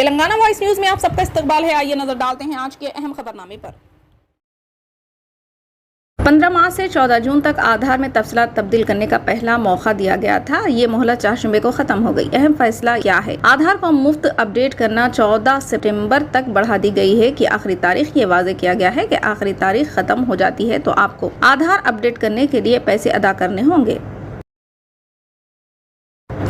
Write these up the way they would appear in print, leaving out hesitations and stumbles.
Telangana voice news में आप सबका इस्तकबाल है। आइए नजर डालते हैं आज के अहम खबरनामे पर। 15 मार्च से 14 जून तक आधार में तफसीलात तब्दील करने का पहला मौका दिया गया था। ये मोहलत चारशंबे को खत्म हो गई। अहम फैसला क्या है? आधार को मुफ्त अपडेट करना 14 सितंबर तक बढ़ा दी गई है कि आखिरी तारीख ये वाजे किया गया है कि आखिरी तारीख खत्म हो जाती है तो आपको आधार अपडेट करने के लिए पैसे अदा करने होंगे।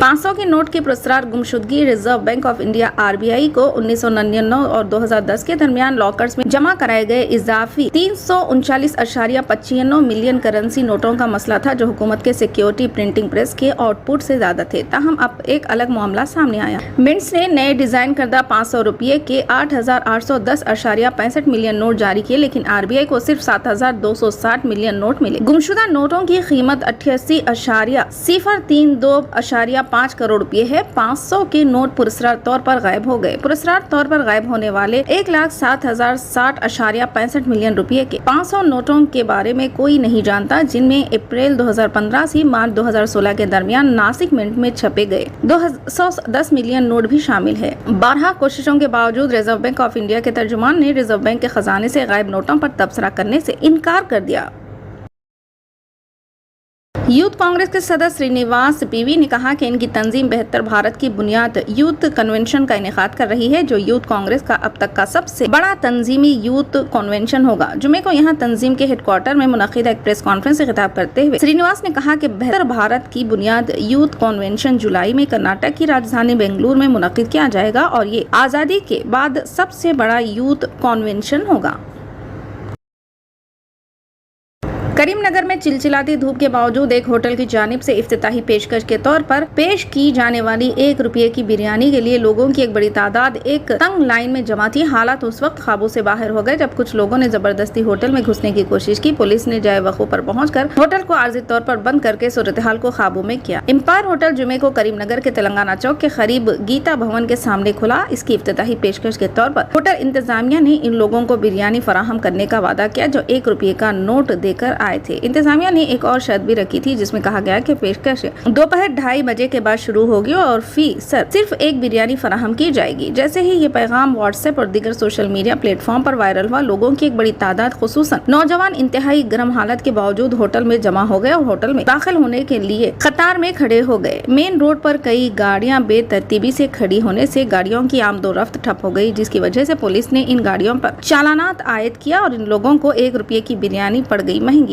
500 के नोट की पुरस्कार गुमशुदगी reserve bank of India RBI को 1999 और 2010 के दरमियान लॉकर्स में जमा कराए गए इजाफी 339.95 मिलियन करेंसी नोटों का मसला था, जो हुकूमत के सिक्योरिटी प्रिंटिंग प्रेस के आउटपुट से ज्यादा थे। ताहम अब एक अलग मामला सामने आया। मिंट्स ने नए डिजाइन करदा 500 रुपये के 8,810.65 मिलियन नोट जारी किए, लेकिन RBI को सिर्फ 7,260 मिलियन नोट मिले। गुमशुदा नोटों की कीमत 88.032.5 करोड़ रुपए है। 500 के नोट पुरस्कार तौर पर गायब हो गए। पुरस्कार तौर पर गायब होने वाले 1,07,060.65 मिलियन रुपए के 500 नोटों के बारे में कोई नहीं जानता, जिनमें अप्रैल 2015 से मार्च 2016 के दरमियान नासिक मिंट में छपे गए 210 मिलियन नोट भी शामिल है। 12 कोशिशों के बावजूद रिजर्व बैंक ऑफ इंडिया के तर्जुमान ने रिजर्व बैंक के खजाने से गायब नोटों पर तबसरा करने से इनकार कर दिया। यूथ कांग्रेस के सदस्य श्रीनिवास PV ने कहा कि इनकी तंजीम बेहतर भारत की बुनियाद यूथ कन्वेंशन का इनेकाद कर रही है, जो यूथ कांग्रेस का अब तक का सबसे बड़ा तंजीमी यूथ कन्वेंशन होगा। जुमे को यहां तंजीम के हेडक्वार्टर में मुनक्किद एक प्रेस कॉन्फ्रेंस से खिताब करते हुए श्रीनिवास ने कहा कि बेहतर भारत की बुनियाद यूथ कन्वेंशन जुलाई में कर्नाटक की राजधानी बेंगलुरु में मुनक्किद किया जाएगा और ये आजादी के बाद सबसे बड़ा यूथ कन्वेंशन होगा। करीमनगर में चिलचिलाती धूप के बावजूद एक होटल की जानिब से इफ्तिताही पेशकश के तौर पर पेश की जाने वाली 1 रुपये की बिरयानी के लिए लोगों की एक बड़ी तादाद एक तंग लाइन में जमा थी। हालात उस वक्त काबू से बाहर हो गए जब कुछ लोगों ने जबरदस्ती होटल में घुसने की कोशिश की। पुलिस ने जाए वकूफ पर पहुंचकर होटल को आर्जी तौर पर बंद करके सूरत हाल को काबू में किया। एम्पायर होटल जुमे को करीमनगर के तेलंगाना चौक के करीब गीता भवन के सामने खुला। इसकी इफ्तिताही पेशकश के तौर पर होटल इंतजामिया ने इन लोगों को बिरयानी फराहम करने का वादा किया, जो 1 रुपये का नोट देकर आए थे। इंतजामिया ने एक और शर्त भी रखी थी, जिसमें कहा गया कि पेशकश दोपहर 2:30 बजे के बाद शुरू होगी और फी सिर्फ एक बिरयानी फराहम की जाएगी। जैसे ही ये पैगाम व्हाट्सएप और दीगर सोशल मीडिया प्लेटफॉर्म पर वायरल हुआ, लोगों की एक बड़ी तादाद खुसूसन नौजवान इंतहाई गर्म हालत के बावजूद होटल में जमा हो गए और होटल में दाखिल होने के लिए कतार में खड़े हो गए। मेन रोड पर कई गाड़ियां बेतरतीबी से खड़ी होने से गाड़ियों की आमदोरफ्त ठप हो गई, जिसकी वजह से पुलिस ने इन गाड़ियों पर चालानात आयद किया और इन लोगों को 1 रुपये की बिरयानी पड़ गई महंगी।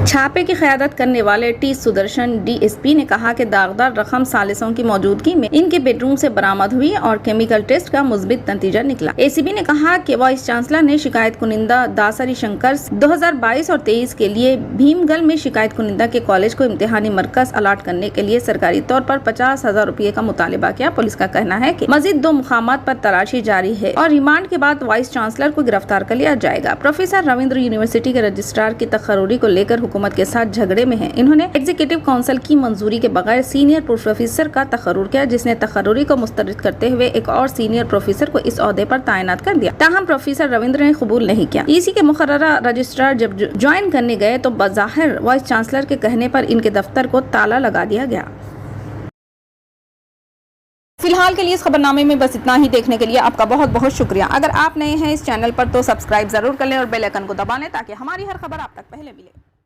छापे की क़यादत करने वाले T सुदर्शन DSP ने कहा कि दागदार रकम सालिसों की मौजूदगी में इनके बेडरूम से बरामद हुई और केमिकल टेस्ट का मुस्बित नतीजा निकला। ACB ने कहा कि वाइस चांसलर ने शिकायत कुनिंदा दासरी शंकर 2022 और 23 के लिए भीमगल में शिकायत कुनिंदा के कॉलेज को इम्तिहानी मरकज अलाट करने के लिए सरकारी तौर पर 50,000 रुपये का मुतालिबा किया। पुलिस का कहना है कि मजीद 2 मुकामात पर तलाशी जारी है और रिमांड के बाद वाइस चांसलर को गिरफ्तार कर लिया जाएगा। प्रोफेसर रविंद्र यूनिवर्सिटी के रजिस्ट्रार की तकर्रुरी को लेकर हुकूमत के साथ झगड़े में हैं। इन्होंने एग्जीक्यूटिव काउंसिल की मंजूरी के बगैर सीनियर प्रोफेसर का तकर्रुर किया, जिसने तकर्रुरी को मुस्तरद करते हुए एक और सीनियर प्रोफेसर को इस ओहदे पर तैनात कर दिया। ताहम प्रोफेसर रविंद्र ने कबूल नहीं किया। EC के मुकर्ररा रजिस्ट्रार जब ज्वाइन करने गए तो बज़ाहिर वाइस चांसलर के कहने पर इनके दफ्तर को ताला लगा दिया गया। फिलहाल के लिए इस खबरनामे में बस इतना ही। देखने के लिए आपका बहुत बहुत शुक्रिया। अगर आप नए हैं इस चैनल पर तो सब्सक्राइब जरूर कर लें और बेल आइकन को दबा लें ताकि हमारी हर खबर आप तक पहले मिले।